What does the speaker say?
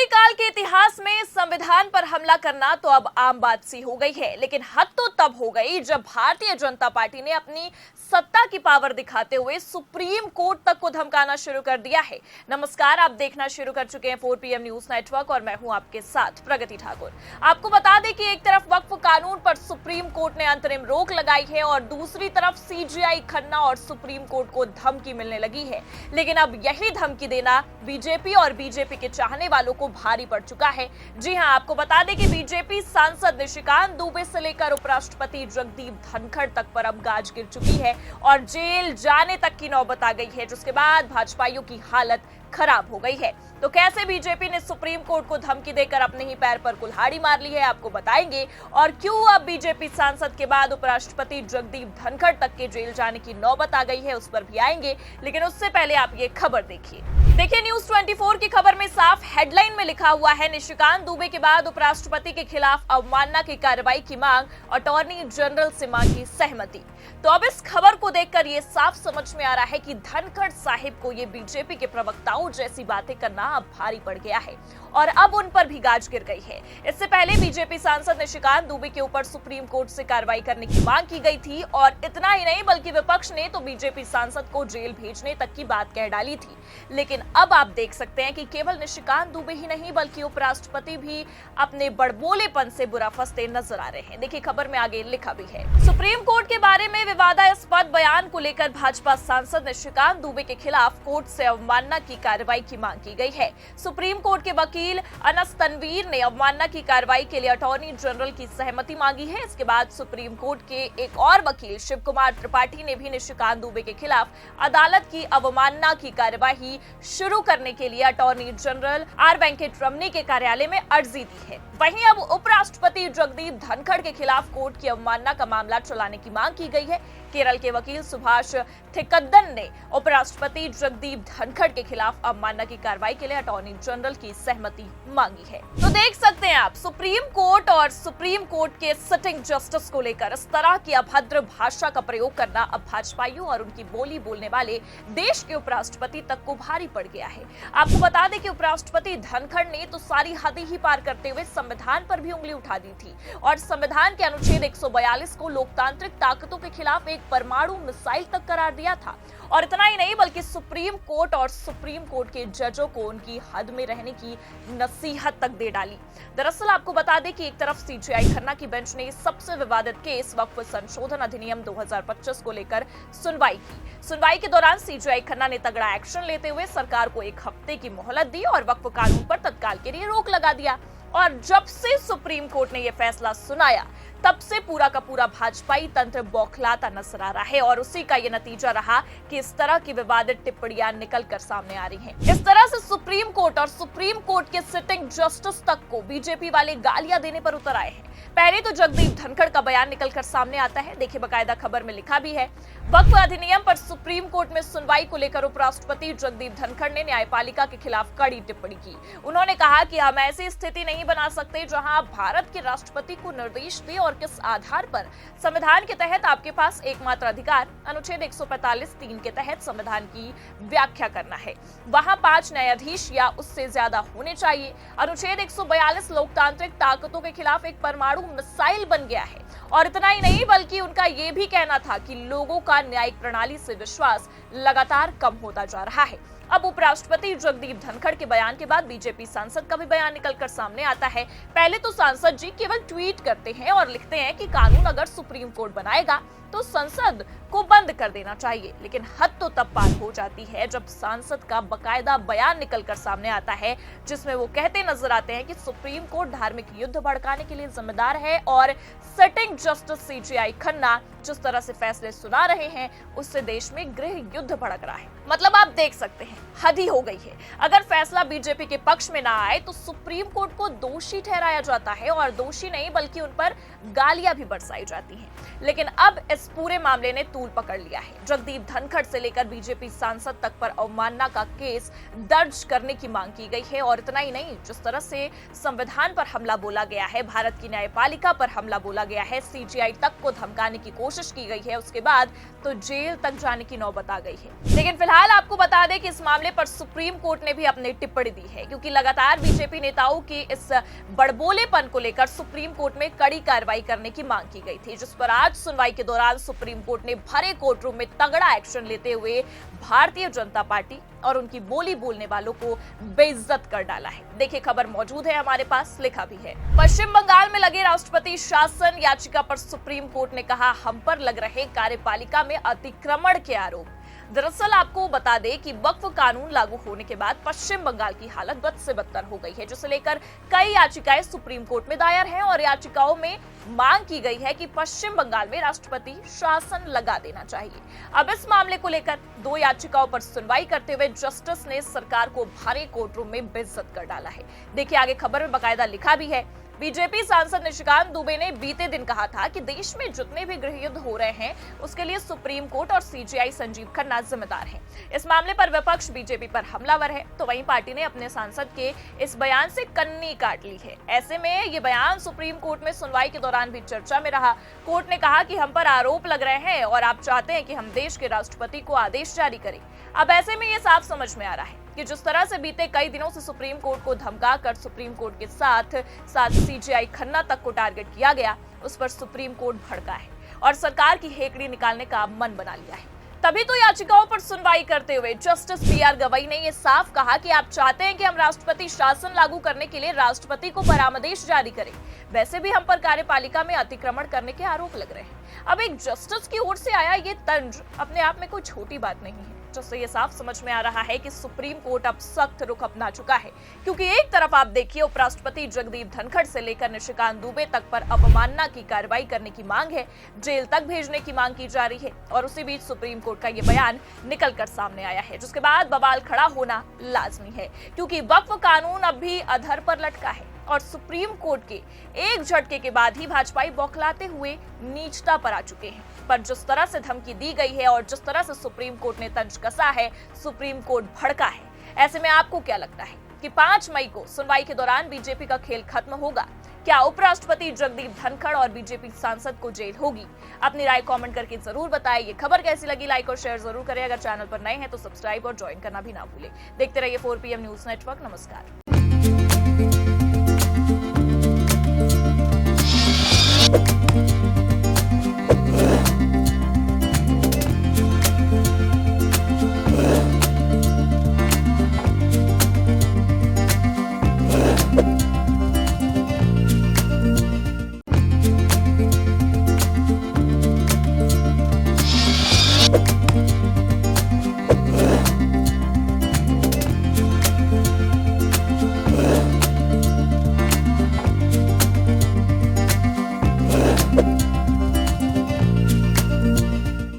मोदी काल के इतिहास में संविधान पर हमला करना तो अब आम बात सी हो गई है, लेकिन हद तो तब हो गई जब भारतीय जनता पार्टी ने अपनी सत्ता की पावर दिखाते हुए सुप्रीम कोर्ट तक को धमकाना शुरू कर दिया है। नमस्कार, आप देखना शुरू कर चुके हैं 4 PM न्यूज नेटवर्क और मैं हूं आपके साथ प्रगति ठाकुर। आपको बता दें कि एक तरफ वक्फ कानून पर सुप्रीम कोर्ट ने अंतरिम रोक लगाई है और दूसरी तरफ CGI खन्ना और सुप्रीम कोर्ट को धमकी मिलने लगी है। लेकिन अब यही धमकी देना बीजेपी और बीजेपी के चाहने वालों को भारी पड़ चुका है। जी हां, आपको बता दें कि बीजेपी सांसद निशिकांत दुबे से लेकर उपराष्ट्रपति जगदीप धनखड़ तक पर अब गाज गिर चुकी है और जेल जाने तक की नौबत आ गई है, जिसके बाद भाजपाइयों की हालत खराब हो गई है। तो कैसे बीजेपी ने सुप्रीम कोर्ट को धमकी देकर अपने ही पैर पर कुल्हाड़ी मार ली है, आपको बताएंगे। और क्यों अब बीजेपी सांसद के बाद उपराष्ट्रपति जगदीप धनखड़ तक के जेल जाने की नौबत आ गई है, उस पर भी आएंगे। लेकिन उससे पहले आप ये खबर देखिए न्यूज 24 की खबर में साफ हेडलाइन में लिखा हुआ है, निशिकांत दुबे के बाद उपराष्ट्रपति के खिलाफ अवमानना की कार्रवाई की मांग, अटॉर्नी जनरल से मांगी सहमति। तो अब इस खबर को देखकर ये साफ समझ में आ रहा है कि धनखड़ साहिब को ये बीजेपी के प्रवक्ताओं जैसी बातें करना अब भारी पड़ गया है और अब उन पर भी गाज गिर गई है। इससे पहले बीजेपी सांसद निशिकांत दुबे के ऊपर सुप्रीम कोर्ट से कार्रवाई करने की मांग की गई थी और इतना ही नहीं बल्कि विपक्ष ने तो बीजेपी सांसद को जेल भेजने तक की बात कह डाली थी। लेकिन अब आप देख सकते हैं कि केवल निशिकांत दुबे ही नहीं बल्कि उपराष्ट्रपति भी अपने बड़बोलेपन से बुरा फंसते नजर आ रहे हैं। देखिए खबर में आगे लिखा भी है, सुप्रीम कोर्ट के बारे में विवादास्पद बयान को लेकर भाजपा सांसद निशिकांत दुबे के खिलाफ कोर्ट से अवमानना की कार्रवाई की मांग की गई है। सुप्रीम कोर्ट के वकील अनस तनवीर ने अवमानना की कार्रवाई के लिए अटॉर्नी जनरल की सहमति मांगी है। इसके बाद सुप्रीम कोर्ट के एक और वकील शिव कुमार त्रिपाठी ने भी निशिकांत दुबे के खिलाफ अदालत की अवमानना की कार्यवाही शुरू करने के लिए अटॉर्नी जनरल आर वेंकट रमनी के कार्यालय में अर्जी दी है। वहीं अब उपराष्ट्रपति जगदीप धनखड़ के खिलाफ कोर्ट की अवमानना का मामला चलाने की मांग की गई है। केरल के वकील सुभाष थिकद्दन ने उपराष्ट्रपति जगदीप धनखड़ के खिलाफ अवमानना की कार्रवाई के लिए अटॉर्नी जनरल की सहमति मांगी है। तो देख सकते हैं आप, सुप्रीम कोर्ट और सुप्रीम कोर्ट के सिटिंग जस्टिस को लेकर इस तरह की अभद्र भाषा का प्रयोग करना अब भाजपाइयों और उनकी बोली बोलने वाले देश के उपराष्ट्रपति तक को भारी पड़ गया है। आपको बता दें कि उपराष्ट्रपति धनखड़ ने तो सारी हदें ही पार करते हुए संविधान पर भी उंगली उठा दी थी और संविधान के अनुच्छेद 142 को लोकतांत्रिक ताकतों के खिलाफ एक परमाणु मिसाइल तक करार दिया था। और इतना ही नहीं बल्कि सुप्रीम कोर्ट और सुप्रीम कोर्ट के जजों को उनकी हद में रहने की नसीहत तक दे डाली। दरअसल आपको बता दें कि एक तरफ CGI खन्ना की बेंच ने सबसे विवादित केस वक्फ संशोधन अधिनियम 2025 को लेकर सुनवाई के दौरान CGI खन्ना ने तगड़ा एक्शन लेते हुए सरकार को 1 हफ्ते की मोहलत दी और वक्फ कानून पर तत्काल के लिए रोक लगा दिया। और जब से सुप्रीम कोर्ट ने यह फैसला सुनाया तब से पूरा का पूरा भाजपाई तंत्र बौखलाता नजर आ रहा है और उसी का ये नतीजा रहा कि इस तरह की विवादित टिप्पणियां निकल कर सामने आ रही हैं। इस तरह से सुप्रीम कोर्ट और सुप्रीम कोर्ट के सिटिंग जस्टिस तक को बीजेपी वाले गालियां देने पर उतर आए हैं। पहले तो जगदीप धनखड़ का बयान निकलकर सामने आता है। देखिए बकायदा खबर में लिखा भी है, वक्फ अधिनियम पर सुप्रीम कोर्ट में सुनवाई को लेकर उपराष्ट्रपति जगदीप धनखड़ ने न्यायपालिका के खिलाफ कड़ी टिप्पणी की। उन्होंने कहा कि हम ऐसी स्थिति नहीं बना सकते जहां भारत के राष्ट्रपति को निर्देश दे और किस आधार पर। संविधान के तहत आपके पास एकमात्र अधिकार अनुच्छेद 145(3) के तहत संविधान की व्याख्या करना है। वहां 5 न्यायाधीश या उससे ज्यादा होने चाहिए। अनुच्छेद 142 लोकतांत्रिक ताकतों के खिलाफ एक परमाणु मिसाइल बन गया है। और इतना ही नहीं बल्कि उनका यह भी कहना था कि लोगों का न्यायिक प्रणाली से विश्वास लगातार कम होता जा रहा है। अब उपराष्ट्रपति जगदीप धनखड़ के बयान के बाद बीजेपी सांसद का भी बयान निकलकर सामने आता है। पहले तो सांसद जी केवल ट्वीट करते हैं और लिखते हैं कि कानून अगर सुप्रीम कोर्ट बनाएगा तो संसद को बंद कर देना चाहिए। लेकिन हद तो तब पार हो जाती है जब सांसद का बकायदा बयान निकलकर सामने आता है जिसमें वो कहते नजर आते हैं कि सुप्रीम कोर्ट धार्मिक युद्ध भड़काने के लिए जिम्मेदार है और सिटिंग जस्टिस CGI खन्ना जिस तरह से फैसले सुना रहे हैं उससे देश में गृह युद्ध भड़क रहा है। मतलब आप देख सकते हैं हद ही हो गई है। अगर फैसला बीजेपी के पक्ष में ना आए तो सुप्रीम कोर्ट को दोषी ठहराया जाता है और दोषी नहीं बल्कि उन पर गालियां भी बरसाई जाती हैं। लेकिन अब इस इस पूरे मामले ने तूल पकड़ लिया है। जगदीप धनखड़ से लेकर बीजेपी सांसद तक पर अवमानना का केस दर्ज करने की मांग की गई है। और इतना ही नहीं, जिस तरह से संविधान पर हमला बोला गया है, भारत की न्यायपालिका पर हमला बोला गया है, सीजीआई तक को धमकाने की कोशिश की गई है, उसके बाद तो जेल तक जाने की नौबत आ गई है। लेकिन फिलहाल आपको बता दें कि इस मामले पर सुप्रीम कोर्ट ने भी अपनी टिप्पणी दी है, क्योंकि लगातार बीजेपी नेताओं की इस बड़बोलेपन को लेकर सुप्रीम कोर्ट में कड़ी कार्रवाई करने की मांग की गई थी, जिस पर आज सुनवाई के दौरान सुप्रीम कोर्ट ने भरे कोर्ट रूम में तगड़ा एक्शन लेते हुए भारतीय जनता पार्टी और उनकी बोली बोलने वालों को बेइज्जत कर डाला है। देखिए, खबर मौजूद है हमारे पास, लिखा भी है। पश्चिम बंगाल में लगे राष्ट्रपति शासन याचिका पर सुप्रीम कोर्ट ने कहा, हम पर लग रहे कार्यपालिका में अतिक्रमण के आरोप। दरअसल आपको बता दें कि वक्फ कानून लागू होने के बाद पश्चिम बंगाल की हालत बद से बदतर हो गई है, जिसे लेकर कई याचिकाएं सुप्रीम कोर्ट में दायर हैं और याचिकाओं में मांग की गई है कि पश्चिम बंगाल में राष्ट्रपति शासन लगा देना चाहिए। अब इस मामले को लेकर 2 याचिकाओं पर सुनवाई करते हुए जस्टिस ने सरकार को भारी कोर्ट रूम में बेइज्जत कर डाला है। देखिए, आगे खबर में बाकायदा लिखा भी है। बीजेपी सांसद निशिकांत दुबे ने बीते दिन कहा था कि देश में जितने भी गृह युद्ध हो रहे हैं उसके लिए सुप्रीम कोर्ट और सीजीआई संजीव खन्ना जिम्मेदार हैं। इस मामले पर विपक्ष बीजेपी पर हमलावर है, तो वहीं पार्टी ने अपने सांसद के इस बयान से कन्नी काट ली है। ऐसे में ये बयान सुप्रीम कोर्ट में सुनवाई के दौरान भी चर्चा में रहा। कोर्ट ने कहा कि हम पर आरोप लग रहे हैं और आप चाहते हैं कि हम देश के राष्ट्रपति को आदेश जारी करें। अब ऐसे में ये साफ समझ में आ रहा है कि जिस तरह से बीते कई दिनों से सुप्रीम कोर्ट को धमकाकर सुप्रीम कोर्ट के साथ सीजीआई खन्ना तक को टारगेट किया गया, उस पर सुप्रीम कोर्ट भड़का है और सरकार की हेकड़ी निकालने का मन बना लिया है। तभी तो याचिकाओं पर सुनवाई करते हुए जस्टिस पीआर गवई ने यह साफ कहा कि आप चाहते हैं कि हम राष्ट्रपति शासन लागू करने के लिए राष्ट्रपति को परामर्श जारी करें। वैसे भी हम पर कार्यपालिका में अतिक्रमण करने के आरोप लग रहे हैं। अब एक जस्टिस की ओर से आया ये तंज अपने आप में कोई छोटी बात नहीं है, जिससे ये साफ समझ में आ रहा है कि सुप्रीम कोर्ट अब सख्त रुख अपना चुका है। क्योंकि एक तरफ आप देखिए, उपराष्ट्रपति जगदीप धनखड़ से लेकर निशिकांत दुबे तक पर अवमानना की कार्रवाई करने की मांग है, जेल तक भेजने की मांग की जा रही है, और उसी बीच सुप्रीम कोर्ट का ये बयान निकलकर सामने आया है, जिसके बाद बवाल खड़ा होना लाजमी है। क्योंकि वक्फ कानून अब भी अधर पर लटका है और सुप्रीम कोर्ट के एक झटके के बाद ही भाजपाई बौखलाते हुए नीचता पर आ चुके हैं। पर जिस तरह से धमकी दी गई है और जिस तरह से सुप्रीम कोर्ट ने तंज कसा है, सुप्रीम कोर्ट भड़का है। ऐसे में आपको क्या लगता है कि 5 मई को सुनवाई के दौरान बीजेपी का खेल खत्म होगा? क्या उपराष्ट्रपति जगदीप धनखड़ और बीजेपी सांसद को जेल होगी? अपनी राय कमेंट करके जरूर बताएं। ये खबर कैसी लगी, लाइक और शेयर जरूर करें। अगर चैनल पर नए हैं तो सब्सक्राइब और ज्वाइन करना भी ना भूलें। देखते रहिए 4 PM न्यूज नेटवर्क। नमस्कार।